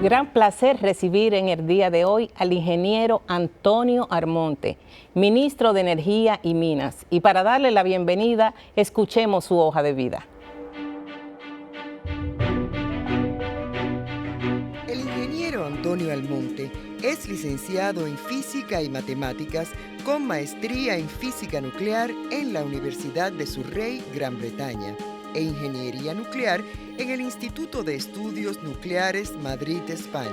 Gran placer recibir en el día de hoy al ingeniero Antonio Armonte, ministro de Energía y Minas. Y para darle la bienvenida, escuchemos su hoja de vida. El ingeniero Antonio Armonte es licenciado en Física y Matemáticas con maestría en Física Nuclear en la Universidad de Surrey, Gran Bretaña, e Ingeniería Nuclear en el Instituto de Estudios Nucleares Madrid, España.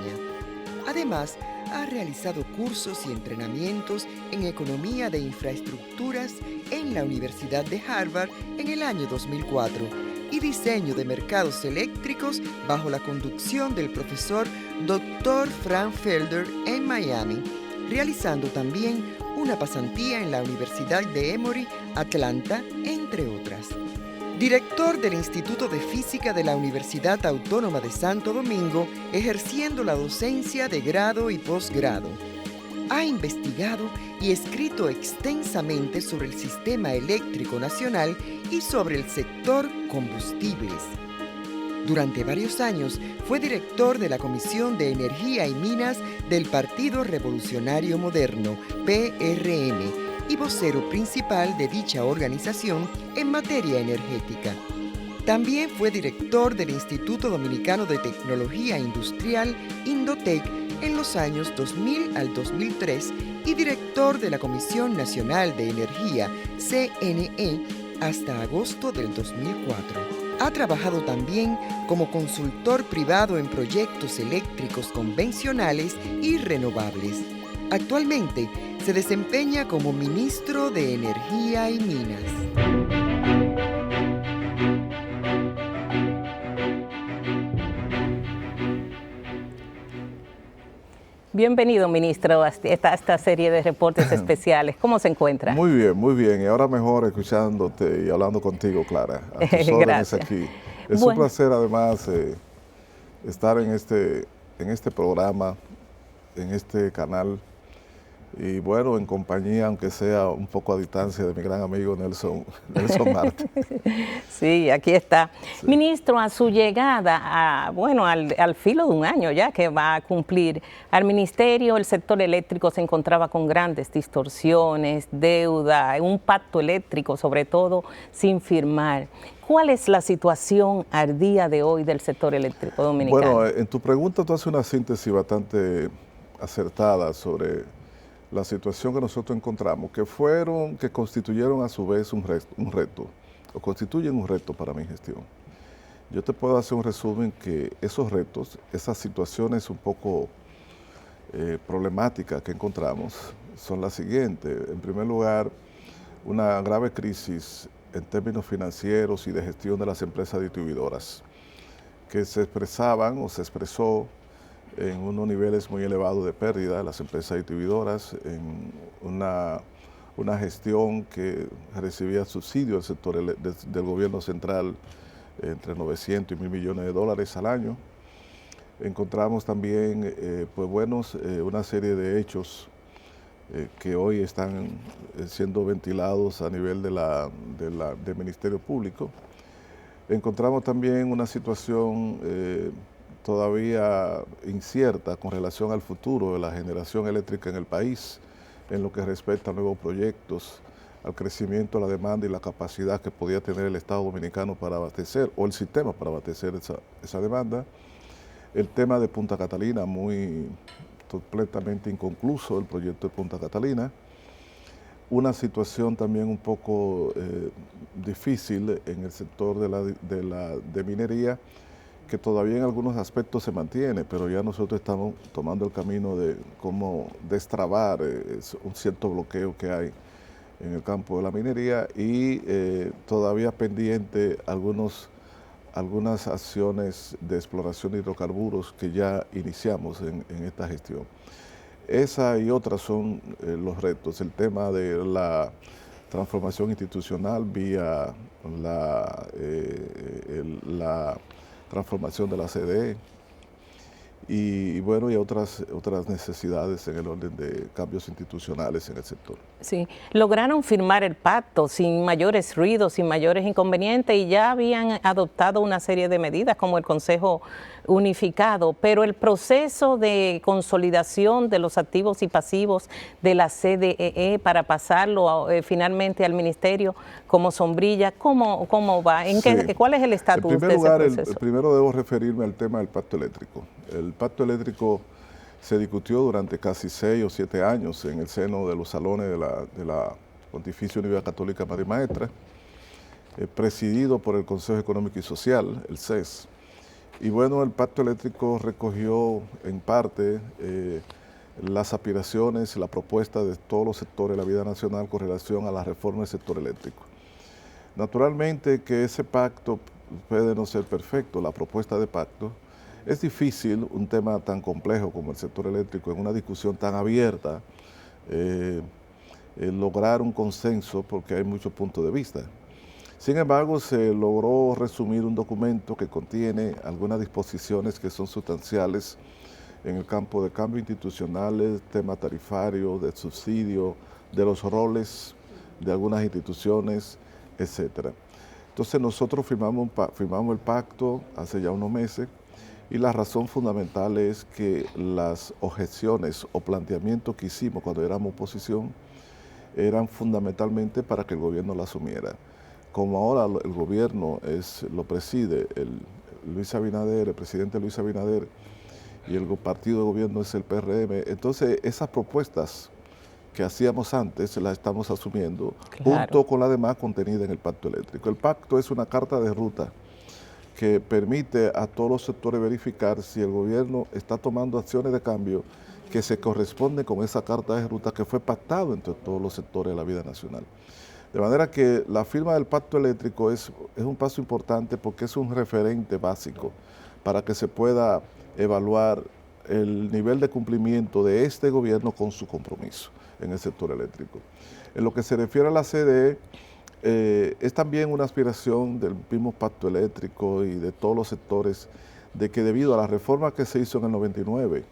Además, ha realizado cursos y entrenamientos en Economía de Infraestructuras en la Universidad de Harvard en el año 2004 y Diseño de Mercados Eléctricos bajo la conducción del profesor Dr. Frank Felder en Miami, realizando también una pasantía en la Universidad de Emory, Atlanta, entre otras. Director del Instituto de Física de la Universidad Autónoma de Santo Domingo, ejerciendo la docencia de grado y posgrado. Ha investigado y escrito extensamente sobre el sistema eléctrico nacional y sobre el sector combustibles. Durante varios años fue director de la Comisión de Energía y Minas del Partido Revolucionario Moderno, PRM, y vocero principal de dicha organización en materia energética. También fue director del Instituto Dominicano de Tecnología Industrial, Indotec, en los años 2000 al 2003 y director de la Comisión Nacional de Energía, CNE, hasta agosto del 2004. Ha trabajado también como consultor privado en proyectos eléctricos convencionales y renovables. Actualmente se desempeña como ministro de Energía y Minas. Bienvenido, ministro, a esta serie de reportes especiales. ¿Cómo se encuentra? Muy bien. Y ahora mejor escuchándote y hablando contigo, Clara. A tus órdenes aquí. Es un placer, además, estar en este programa, en este canal. Y bueno, en compañía, aunque sea un poco a distancia, de mi gran amigo Nelson Marte. Sí, aquí está. Sí. Ministro, a su llegada, al filo de un año ya que va a cumplir, al ministerio el sector eléctrico se encontraba con grandes distorsiones, deuda, un pacto eléctrico sobre todo sin firmar. ¿Cuál es la situación al día de hoy del sector eléctrico dominicano? Bueno, en tu pregunta tú haces una síntesis bastante acertada sobre la situación que nosotros encontramos, que constituyeron a su vez un reto, o constituyen un reto para mi gestión. Yo te puedo hacer un resumen que esos retos, esas situaciones un poco problemáticas que encontramos, son las siguientes. En primer lugar, una grave crisis en términos financieros y de gestión de las empresas distribuidoras, que se expresó en unos niveles muy elevados de pérdida de las empresas distribuidoras, en una gestión que recibía subsidios del sector del gobierno central entre 900 y 1.000 millones de dólares al año. Encontramos también una serie de hechos que hoy están siendo ventilados a nivel del Ministerio Público. Encontramos también una situación todavía incierta con relación al futuro de la generación eléctrica en el país, en lo que respecta a nuevos proyectos, al crecimiento de la demanda y la capacidad que podía tener el Estado Dominicano para abastecer, o el sistema para abastecer esa demanda. El tema de Punta Catalina, completamente inconcluso el proyecto de Punta Catalina. Una situación también un poco difícil en el sector de minería, que todavía en algunos aspectos se mantiene, pero ya nosotros estamos tomando el camino de cómo destrabar un cierto bloqueo que hay en el campo de la minería y todavía pendiente algunas acciones de exploración de hidrocarburos que ya iniciamos en esta gestión. Esa y otras son los retos. El tema de la transformación institucional vía la transformación de la CDE y otras necesidades en el orden de cambios institucionales en el sector. Sí, lograron firmar el pacto sin mayores ruidos, sin mayores inconvenientes y ya habían adoptado una serie de medidas como el Consejo unificado, pero el proceso de consolidación de los activos y pasivos de la CDEE para pasarlo finalmente al ministerio como sombrilla, ¿cómo va? ¿Cuál es el estatus de ese proceso? Primero debo referirme al tema del pacto eléctrico. El pacto eléctrico se discutió durante casi 6 o 7 años en el seno de los salones de la Pontificia Universidad Católica María Maestra, presidido por el Consejo Económico y Social, el CES. Y bueno, el pacto eléctrico recogió en parte las aspiraciones, la propuesta de todos los sectores de la vida nacional con relación a la reforma del sector eléctrico. Naturalmente que ese pacto puede no ser perfecto, la propuesta de pacto. Es difícil un tema tan complejo como el sector eléctrico en una discusión tan abierta, lograr un consenso porque hay muchos puntos de vista. Sin embargo, se logró resumir un documento que contiene algunas disposiciones que son sustanciales en el campo de cambios institucionales, tema tarifario, de subsidio, de los roles de algunas instituciones, etc. Entonces nosotros firmamos el pacto hace ya unos meses y la razón fundamental es que las objeciones o planteamientos que hicimos cuando éramos oposición eran fundamentalmente para que el gobierno la asumiera. Como ahora el gobierno lo preside Luis Abinader, el presidente Luis Abinader, y el partido de gobierno es el PRM, entonces esas propuestas que hacíamos antes las estamos asumiendo, junto con la demás contenida en el pacto eléctrico. El pacto es una carta de ruta que permite a todos los sectores verificar si el gobierno está tomando acciones de cambio que se corresponden con esa carta de ruta que fue pactado entre todos los sectores de la vida nacional. De manera que la firma del pacto eléctrico es un paso importante porque es un referente básico para que se pueda evaluar el nivel de cumplimiento de este gobierno con su compromiso en el sector eléctrico. En lo que se refiere a la CDE, es también una aspiración del mismo pacto eléctrico y de todos los sectores de que debido a la reforma que se hizo en el 99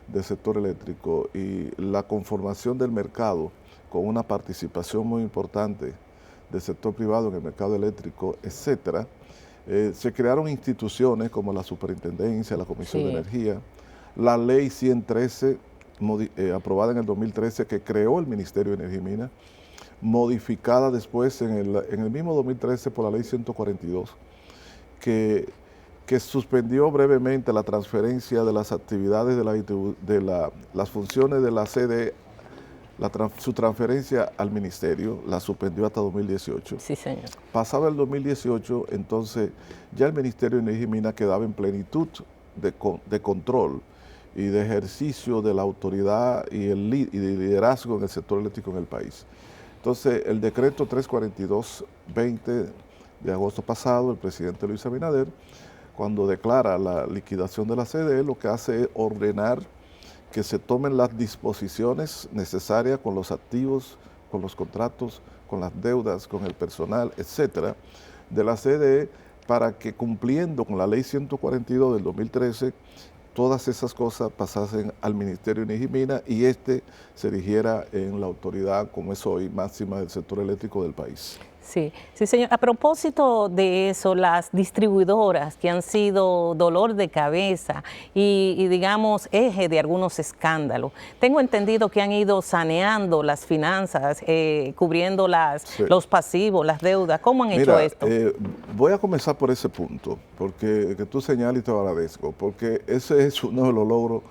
del sector eléctrico y la conformación del mercado con una participación muy importante del sector privado en el mercado eléctrico, etcétera, se crearon instituciones como la Superintendencia, la Comisión de Energía, la Ley 113, aprobada en el 2013, que creó el Ministerio de Energía y Minas, modificada después en el mismo 2013 por la Ley 142, que suspendió brevemente la transferencia de las actividades de las funciones de la CDE, su transferencia al ministerio, la suspendió hasta 2018. Sí, señor. Pasado el 2018, entonces ya el Ministerio de Energía y Minas quedaba en plenitud de control y de ejercicio de la autoridad y de liderazgo en el sector eléctrico en el país. Entonces, el decreto 342-20 de agosto pasado, el presidente Luis Abinader, cuando declara la liquidación de la CDE, lo que hace es ordenar que se tomen las disposiciones necesarias con los activos, con los contratos, con las deudas, con el personal, etcétera, de la CDE, para que cumpliendo con la Ley 142 del 2013, todas esas cosas pasasen al Ministerio de Energía y Minas y se erigiera en la autoridad, como es hoy, máxima del sector eléctrico del país. Sí, sí, señor. A propósito de eso, las distribuidoras que han sido dolor de cabeza y digamos, eje de algunos escándalos. Tengo entendido que han ido saneando las finanzas, cubriendo los pasivos, las deudas. ¿Cómo han hecho esto? Voy a comenzar por ese punto, porque que tú señalas y te agradezco, porque ese es uno de los logros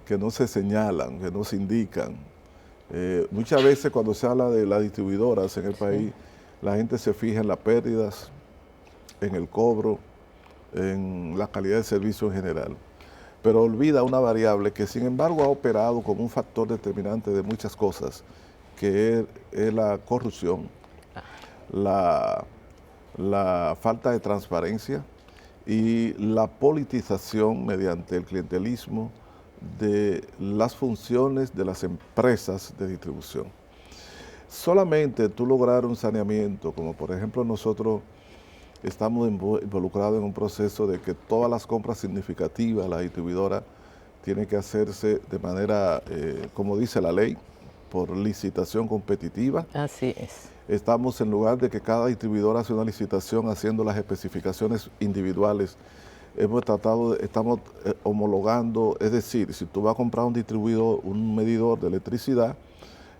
que no se señalan, que no se indican. Muchas veces cuando se habla de las distribuidoras en el país, la gente se fija en las pérdidas, en el cobro, en la calidad de servicio en general, pero olvida una variable que sin embargo ha operado como un factor determinante de muchas cosas, que es la corrupción, la falta de transparencia y la politización mediante el clientelismo de las funciones de las empresas de distribución. Solamente tú lograr un saneamiento, como por ejemplo nosotros estamos involucrados en un proceso de que todas las compras significativas, la distribuidora tiene que hacerse de manera, como dice la ley, por licitación competitiva. Así es. Estamos en lugar de que cada distribuidora hace una licitación haciendo las especificaciones individuales, estamos homologando, es decir, si tú vas a comprar un distribuidor, un medidor de electricidad,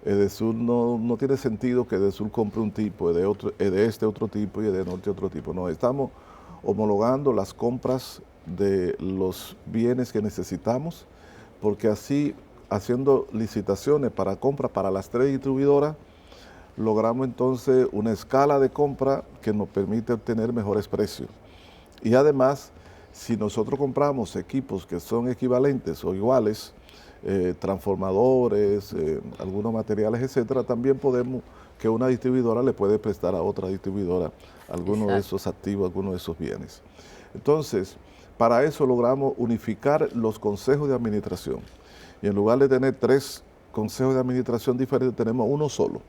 Edesur no tiene sentido que Edesur compre un tipo, de este otro tipo y de norte otro tipo. No, estamos homologando las compras de los bienes que necesitamos, porque así, haciendo licitaciones para compra para las 3 distribuidoras, logramos entonces una escala de compra que nos permite obtener mejores precios. Y además, si nosotros compramos equipos que son equivalentes o iguales, transformadores, algunos materiales, etcétera, también podemos que una distribuidora le puede prestar a otra distribuidora algunos de esos activos, algunos de esos bienes. Entonces, para eso logramos unificar los consejos de administración. Y en lugar de tener 3 consejos de administración diferentes, tenemos uno solo.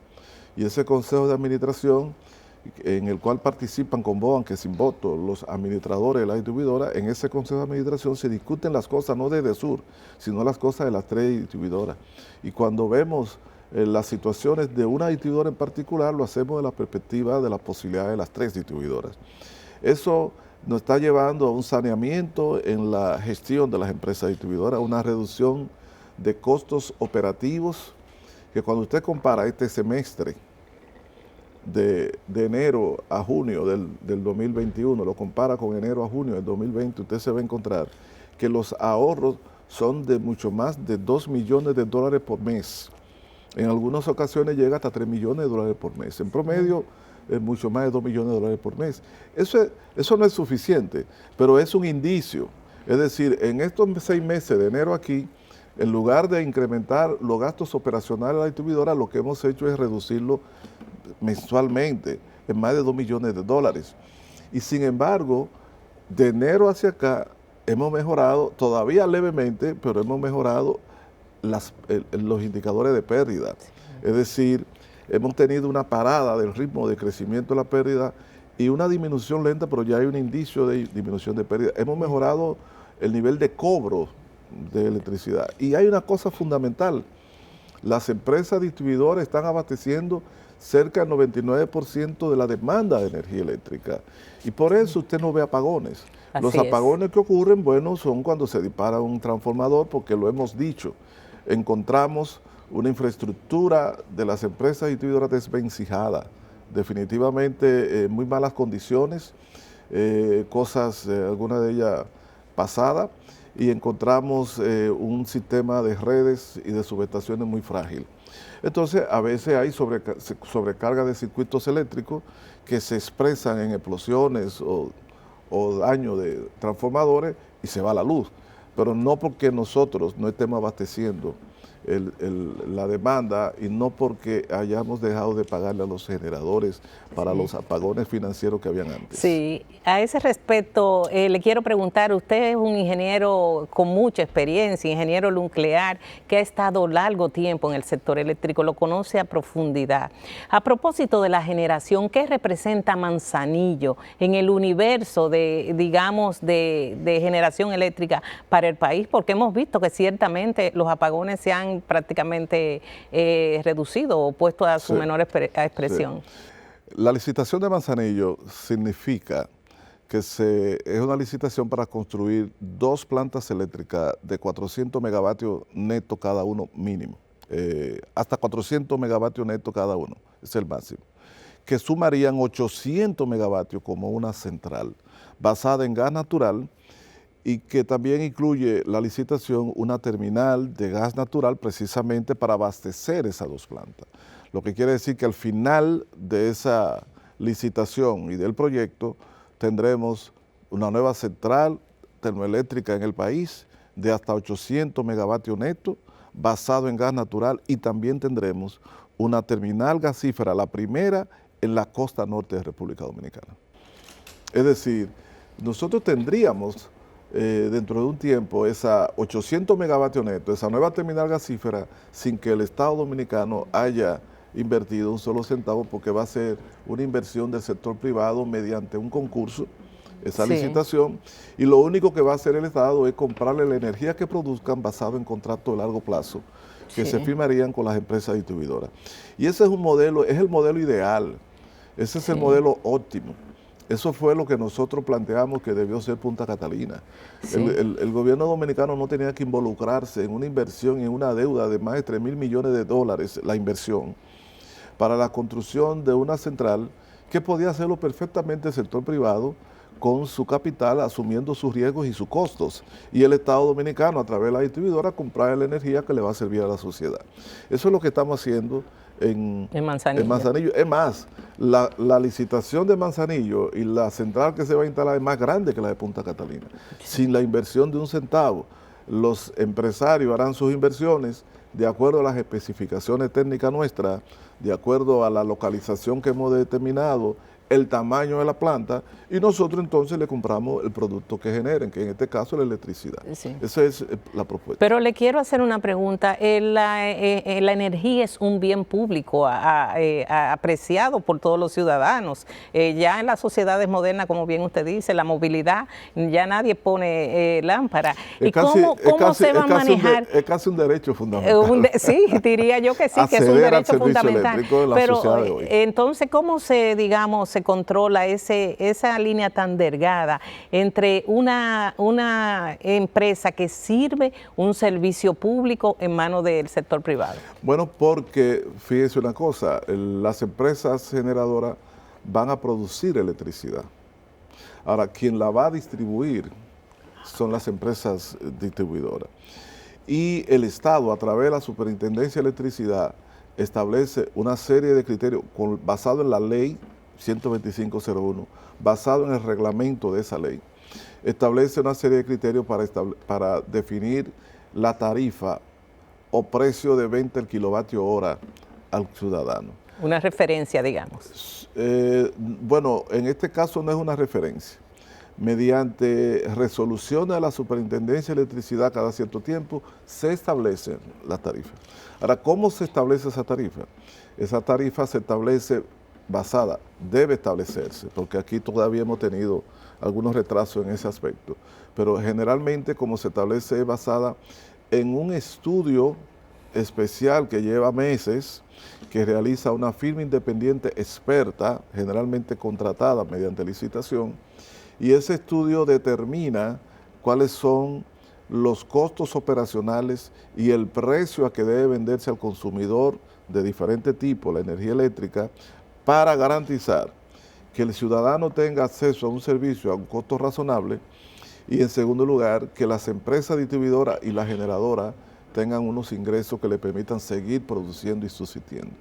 Y ese consejo de administración, en el cual participan con voz, aunque sin voto, los administradores de la distribuidora, en ese consejo de administración se discuten las cosas no de Edesur, sino las cosas de las 3 distribuidoras. Y cuando vemos las situaciones de una distribuidora en particular, lo hacemos de la perspectiva de las posibilidades de las 3 distribuidoras. Eso nos está llevando a un saneamiento en la gestión de las empresas distribuidoras, una reducción de costos operativos, que cuando usted compara este semestre de enero a junio del 2021, lo compara con enero a junio del 2020, usted se va a encontrar que los ahorros son de mucho más de $2 millones por mes. En algunas ocasiones llega hasta $3 millones por mes. En promedio es mucho más de $2 millones por mes. Eso no es suficiente, pero es un indicio. Es decir, en estos 6 meses de enero aquí, en lugar de incrementar los gastos operacionales de la distribuidora, lo que hemos hecho es reducirlo mensualmente en más de $2 millones. Y sin embargo, de enero hacia acá hemos mejorado, todavía levemente, pero hemos mejorado los indicadores de pérdida. Es decir, hemos tenido una parada del ritmo de crecimiento de la pérdida y una disminución lenta, pero ya hay un indicio de disminución de pérdida. Hemos mejorado el nivel de cobro de electricidad. Y hay una cosa fundamental, las empresas distribuidoras están abasteciendo cerca del 99% de la demanda de energía eléctrica. Y por eso usted no ve apagones. Los apagones que ocurren, bueno, son cuando se dispara un transformador, porque lo hemos dicho, encontramos una infraestructura de las empresas distribuidoras desvencijada, definitivamente en muy malas condiciones, algunas de ellas pasadas, y encontramos un sistema de redes y de subestaciones muy frágil. Entonces, a veces hay sobrecarga de circuitos eléctricos que se expresan en explosiones o daño de transformadores y se va la luz, pero no porque nosotros no estemos abasteciendo la demanda y no porque hayamos dejado de pagarle a los generadores para los apagones financieros que habían antes. Sí, a ese respecto le quiero preguntar, usted es un ingeniero con mucha experiencia, ingeniero nuclear, que ha estado largo tiempo en el sector eléctrico, lo conoce a profundidad. A propósito de la generación, ¿qué representa Manzanillo en el universo de generación eléctrica para el país? Porque hemos visto que ciertamente los apagones se han prácticamente reducido o puesto a su menor expresión. Sí. La licitación de Manzanillo significa que es una licitación para construir 2 plantas eléctricas de 400 megavatios neto cada uno mínimo, hasta 400 megavatios neto cada uno, es el máximo, que sumarían 800 megavatios como una central basada en gas natural, y que también incluye la licitación una terminal de gas natural precisamente para abastecer esas 2 plantas. Lo que quiere decir que al final de esa licitación y del proyecto tendremos una nueva central termoeléctrica en el país de hasta 800 megavatios netos basado en gas natural, y también tendremos una terminal gasífera, la primera en la costa norte de República Dominicana. Es decir, nosotros tendríamos dentro de un tiempo esa 800 megavatios netos, esa nueva terminal gasífera, sin que el Estado Dominicano haya invertido un solo centavo, porque va a ser una inversión del sector privado mediante un concurso, esa licitación, y lo único que va a hacer el Estado es comprarle la energía que produzcan basado en contratos de largo plazo, que se firmarían con las empresas distribuidoras. Y ese es un modelo, es el modelo ideal, ese es el modelo óptimo. Eso fue lo que nosotros planteamos que debió ser Punta Catalina. Sí. El gobierno dominicano no tenía que involucrarse en una inversión y en una deuda de más de 3.000 millones de dólares, la inversión, para la construcción de una central que podía hacerlo perfectamente el sector privado con su capital, asumiendo sus riesgos y sus costos. Y el Estado dominicano, a través de la distribuidora, comprar la energía que le va a servir a la sociedad. Eso es lo que estamos haciendo en Manzanillo. Es más, la licitación de Manzanillo y la central que se va a instalar es más grande que la de Punta Catalina. Sin la inversión de un centavo, los empresarios harán sus inversiones de acuerdo a las especificaciones técnicas nuestras, de acuerdo a la localización que hemos determinado, el tamaño de la planta, y nosotros entonces le compramos el producto que generen, que en este caso es la electricidad. Sí. Esa es la propuesta. Pero le quiero hacer una pregunta. La energía es un bien público apreciado por todos los ciudadanos. Ya en las sociedades modernas, como bien usted dice, la movilidad, ya nadie pone lámpara. ¿Y cómo se va a manejar? Es casi un derecho fundamental. Sí, diría yo que sí, que es un derecho fundamental. Pero entonces, ¿cómo se controla esa línea tan delgada entre una empresa que sirve un servicio público en manos del sector privado? Bueno, porque fíjese una cosa, las empresas generadoras van a producir electricidad. Ahora, quien la va a distribuir son las empresas distribuidoras. Y el Estado, a través de la Superintendencia de Electricidad, establece una serie de criterios basado en la ley 125.01, basado en el reglamento de esa ley. Establece una serie de criterios para definir la tarifa o precio de venta del kilovatio hora al ciudadano. Una referencia, digamos. Bueno, en este caso no es una referencia. Mediante resoluciones de la Superintendencia de Electricidad cada cierto tiempo, se establecen las tarifas. Ahora, ¿cómo se establece esa tarifa? Esa tarifa se establece debe establecerse, porque aquí todavía hemos tenido algunos retrasos en ese aspecto, pero generalmente como se establece es basada en un estudio especial que lleva meses, que realiza una firma independiente experta, generalmente contratada mediante licitación, y ese estudio determina cuáles son los costos operacionales y el precio a que debe venderse al consumidor de diferente tipo la energía eléctrica, para garantizar que el ciudadano tenga acceso a un servicio a un costo razonable, y en segundo lugar, que las empresas distribuidoras y las generadoras tengan unos ingresos que le permitan seguir produciendo y subsistiendo.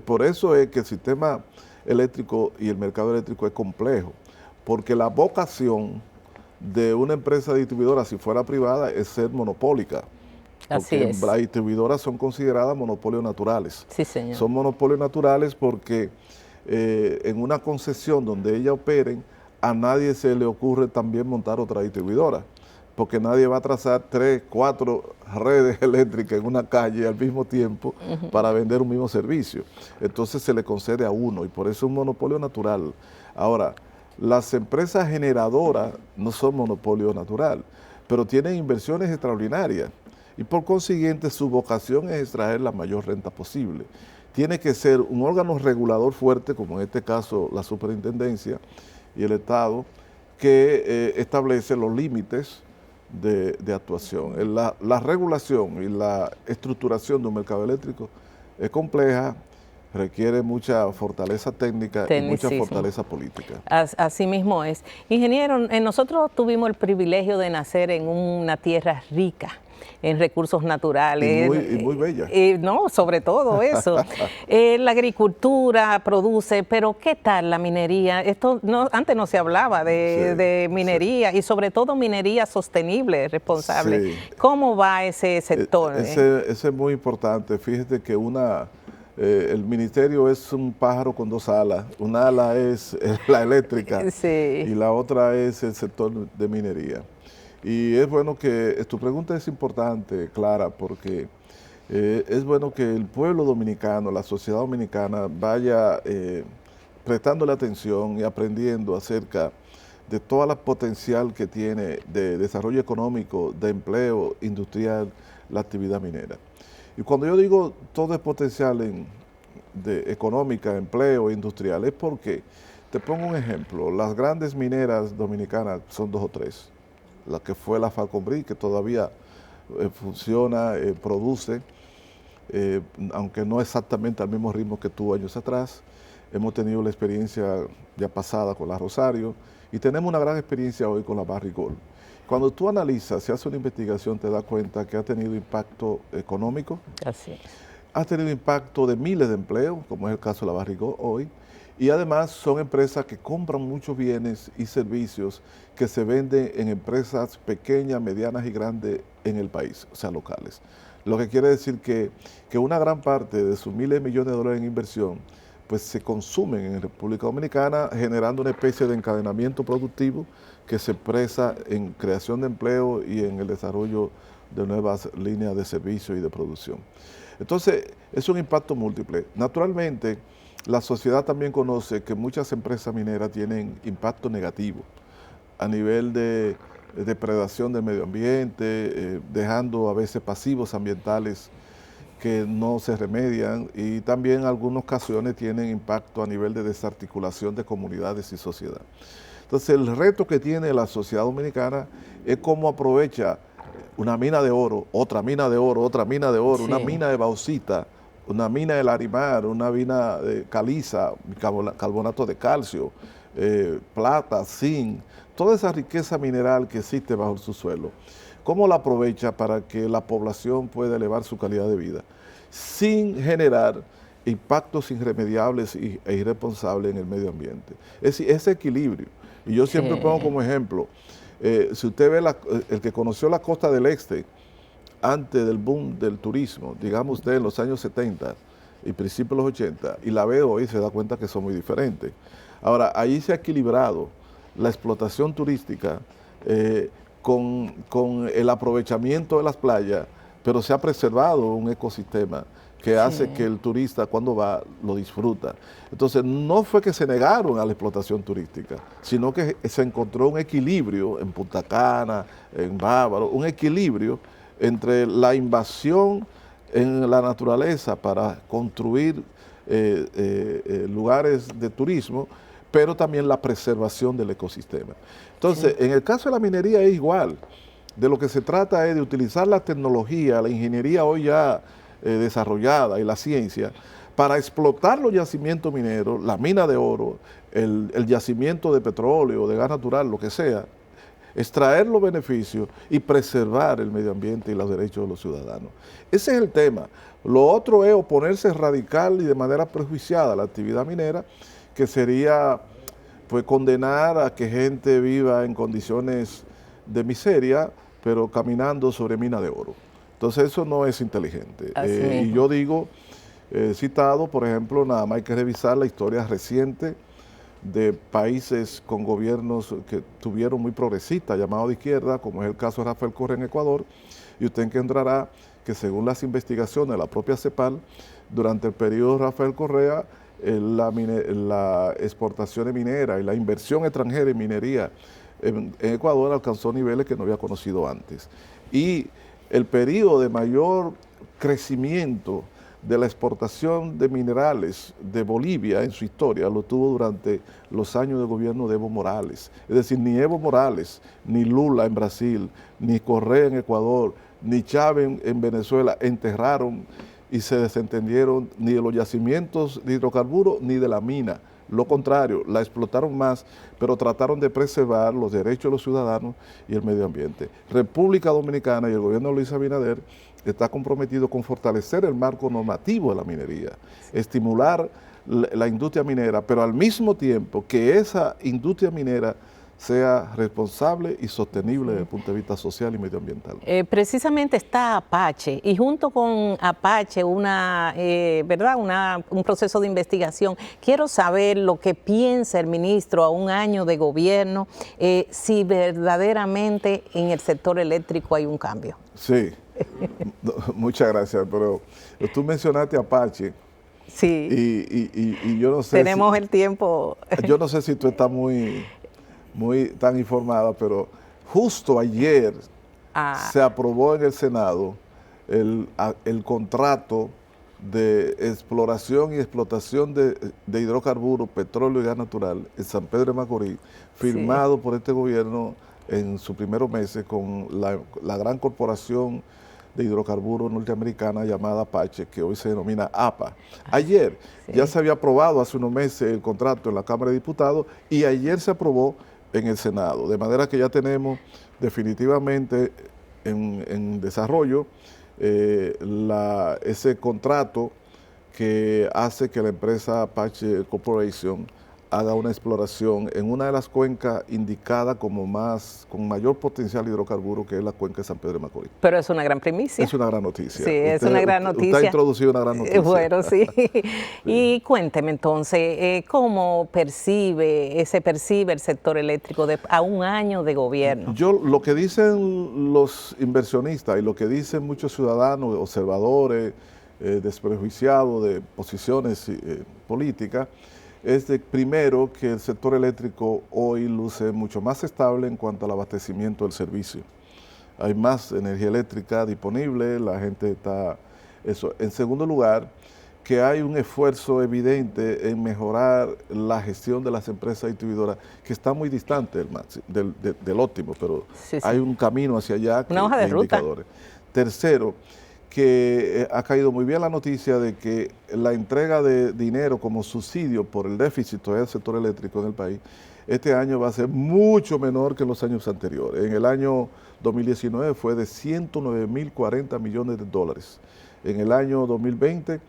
Por eso es que el sistema eléctrico y el mercado eléctrico es complejo, porque la vocación de una empresa distribuidora, si fuera privada, es ser monopólica. Así porque es. Las distribuidoras son consideradas monopolios naturales. Sí, señor. Son monopolios naturales porque en una concesión donde ellas operen, a nadie se le ocurre también montar otra distribuidora, porque nadie va a trazar 3, 4 redes eléctricas en una calle al mismo tiempo para vender un mismo servicio. Entonces se le concede a uno, y por eso es un monopolio natural. Ahora, las empresas generadoras no son monopolio natural, pero tienen inversiones extraordinarias, y por consiguiente su vocación es extraer la mayor renta posible. Tiene que ser un órgano regulador fuerte, como en este caso la Superintendencia y el Estado, que establece los límites de actuación. La regulación y la estructuración de un mercado eléctrico es compleja, requiere mucha fortaleza técnica y mucha fortaleza política. Así mismo es. Ingeniero, nosotros tuvimos el privilegio de nacer en una tierra rica en recursos naturales. Y muy bella. No, sobre todo eso. La agricultura produce, pero ¿qué tal la minería? Antes no se hablaba de minería, y sobre todo minería sostenible, responsable. Sí. ¿Cómo va ese sector? Ese es muy importante. Fíjate que el ministerio es un pájaro con dos alas. Una ala es la eléctrica y la otra es el sector de minería. Y es bueno que, tu pregunta es importante, Clara, porque es bueno que el pueblo dominicano, la sociedad dominicana vaya prestándole atención y aprendiendo acerca de toda la potencial que tiene de desarrollo económico, de empleo industrial, la actividad minera. Y cuando yo digo todo es potencial económica, empleo, industrial, es porque Te pongo un ejemplo. Las grandes mineras dominicanas son 2 o 3. La que fue la Falconbridge, que todavía funciona, produce, aunque no exactamente al mismo ritmo que tuvo años atrás. Hemos tenido la experiencia ya pasada con la Rosario y tenemos una gran experiencia hoy con la Barrick Gold. Cuando tú analizas, si haces una investigación, te das cuenta que ha tenido impacto económico. Así es. Ha tenido impacto de miles de empleos, como es el caso de la Barrick Gold hoy, y además son empresas que compran muchos bienes y servicios que se venden en empresas pequeñas, medianas y grandes en el país, o sea, locales. Lo que quiere decir que una gran parte de sus miles de millones de dólares en inversión pues se consumen en República Dominicana, generando una especie de encadenamiento productivo que se expresa en creación de empleo y en el desarrollo de nuevas líneas de servicio y de producción. Entonces, es un impacto múltiple. Naturalmente, la sociedad también conoce que muchas empresas mineras tienen impacto negativo a nivel de depredación del medio ambiente, dejando a veces pasivos ambientales que no se remedian, y también en algunas ocasiones tienen impacto a nivel de desarticulación de comunidades y sociedad. Entonces, el reto que tiene la sociedad dominicana es cómo aprovecha una mina de oro, otra mina de oro, otra mina de oro, sí, una mina de bauxita, una mina de larimar, una mina de caliza, carbonato de calcio, plata, zinc, toda esa riqueza mineral que existe bajo el subsuelo. ¿Cómo la aprovecha para que la población pueda elevar su calidad de vida sin generar impactos irremediables e irresponsables en el medio ambiente? Es decir, ese equilibrio. Y yo siempre pongo como ejemplo, si usted ve el que conoció la costa del este antes del boom del turismo, digamos usted en los años 70 y principios de los 80, y la ve hoy, se da cuenta que son muy diferentes. Ahora, ahí se ha equilibrado la explotación turística con el aprovechamiento de las playas, pero se ha preservado un ecosistema que hace que el turista cuando va lo disfruta. Entonces no fue que se negaron a la explotación turística, sino que se encontró un equilibrio en Punta Cana, en Bávaro, un equilibrio entre la invasión en la naturaleza para construir lugares de turismo, pero también la preservación del ecosistema. Entonces, en el caso de la minería es igual. De lo que se trata es de utilizar la tecnología, la ingeniería hoy ya desarrollada y la ciencia para explotar los yacimientos mineros, la mina de oro, el yacimiento de petróleo, de gas natural, lo que sea, extraer los beneficios y preservar el medio ambiente y los derechos de los ciudadanos. Ese es el tema. Lo otro es oponerse radical y de manera prejuiciada a la actividad minera, que sería pues condenar a que gente viva en condiciones de miseria, pero caminando sobre mina de oro. Entonces eso no es inteligente. Y yo digo, citado, por ejemplo, nada más hay que revisar la historia reciente de países con gobiernos que tuvieron muy progresistas, llamados de izquierda, como es el caso de Rafael Correa en Ecuador, y usted encontrará que según las investigaciones de la propia CEPAL, durante el periodo de Rafael Correa, la exportación minera y la inversión extranjera en minería en Ecuador alcanzó niveles que no había conocido antes. Y el periodo de mayor crecimiento de la exportación de minerales de Bolivia en su historia lo tuvo durante los años de gobierno de Evo Morales. Es decir, ni Evo Morales, ni Lula en Brasil, ni Correa en Ecuador, ni Chávez en Venezuela enterraron y se desentendieron ni de los yacimientos de hidrocarburos ni de la mina. Lo contrario, la explotaron más, pero trataron de preservar los derechos de los ciudadanos y el medio ambiente. República Dominicana y el gobierno de Luis Abinader está comprometido con fortalecer el marco normativo de la minería, estimular la industria minera, pero al mismo tiempo que esa industria minera sea responsable y sostenible desde el punto de vista social y medioambiental. Precisamente está Apache, y junto con Apache un proceso de investigación. Quiero saber lo que piensa el ministro a un año de gobierno, si verdaderamente en el sector eléctrico hay un cambio. Sí, muchas gracias, pero tú mencionaste Apache. Sí, y yo no sé. Tenemos el tiempo. Yo no sé si tú estás muy tan informada, pero justo ayer se aprobó en el Senado el contrato de exploración y explotación de hidrocarburos, petróleo y gas natural en San Pedro de Macorís, firmado por este gobierno en sus primeros meses con la gran corporación de hidrocarburos norteamericana llamada Apache, que hoy se denomina APA. Ayer ya se había aprobado hace unos meses el contrato en la Cámara de Diputados y ayer se aprobó en el Senado, de manera que ya tenemos definitivamente en desarrollo ese contrato que hace que la empresa Apache Corporation haga una exploración en una de las cuencas indicadas como con mayor potencial hidrocarburo, que es la cuenca de San Pedro de Macorís. Pero es una gran primicia. Es una gran noticia. Sí, es una gran noticia. Usted ha introducido una gran noticia. Bueno, sí. Y cuénteme entonces, ¿cómo percibe el sector eléctrico a un año de gobierno? Lo que dicen los inversionistas y lo que dicen muchos ciudadanos, observadores, desprejuiciados de posiciones políticas, es primero que el sector eléctrico hoy luce mucho más estable en cuanto al abastecimiento del servicio. Hay más energía eléctrica disponible, la gente está... Eso. En segundo lugar, que hay un esfuerzo evidente en mejorar la gestión de las empresas distribuidoras, que está muy distante del óptimo, pero hay un camino hacia allá. Una hoja de ruta. Indicadores. Tercero, que ha caído muy bien la noticia de que la entrega de dinero como subsidio por el déficit del sector eléctrico en el país, este año va a ser mucho menor que en los años anteriores. En el año 2019 fue de 109.040 millones de dólares. En el año 2020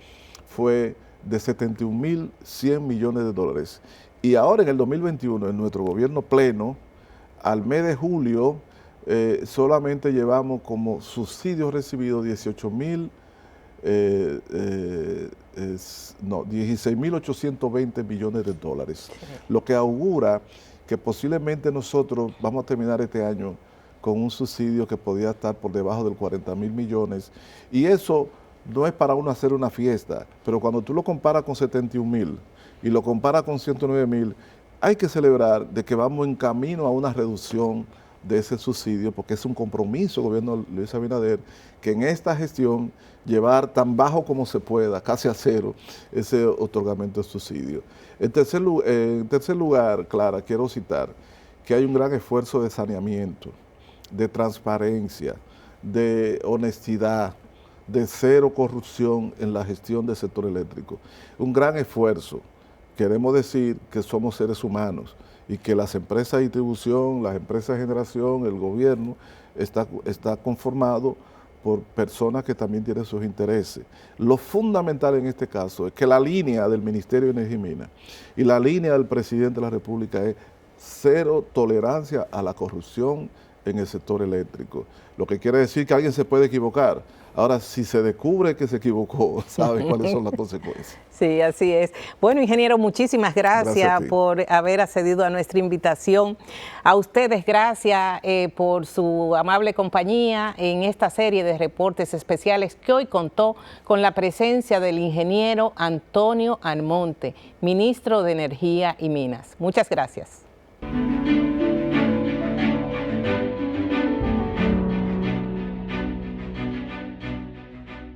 fue de 71.100 millones de dólares. Y ahora en el 2021, en nuestro gobierno pleno, al mes de julio, solamente llevamos como subsidios recibidos 16.820 millones de dólares, lo que augura que posiblemente nosotros vamos a terminar este año con un subsidio que podría estar por debajo del 40.000 millones, y eso no es para uno hacer una fiesta, pero cuando tú lo comparas con 71.000 y lo comparas con 109.000, hay que celebrar de que vamos en camino a una reducción de ese subsidio, porque es un compromiso del gobierno de Luis Abinader, que en esta gestión llevar tan bajo como se pueda, casi a cero, ese otorgamiento de subsidio. En tercer lugar, Clara, quiero citar que hay un gran esfuerzo de saneamiento, de transparencia, de honestidad, de cero corrupción en la gestión del sector eléctrico. Un gran esfuerzo. Queremos decir que somos seres humanos y que las empresas de distribución, las empresas de generación, el gobierno, está conformado por personas que también tienen sus intereses. Lo fundamental en este caso es que la línea del Ministerio de Energía y Minas y la línea del presidente de la República es cero tolerancia a la corrupción en el sector eléctrico. Lo que quiere decir que alguien se puede equivocar. Ahora, si se descubre que se equivocó, ¿sabe cuáles son las consecuencias? Sí, así es. Bueno, ingeniero, muchísimas gracias por haber accedido a nuestra invitación. A ustedes, gracias por su amable compañía en esta serie de reportes especiales que hoy contó con la presencia del ingeniero Antonio Almonte, ministro de Energía y Minas. Muchas gracias.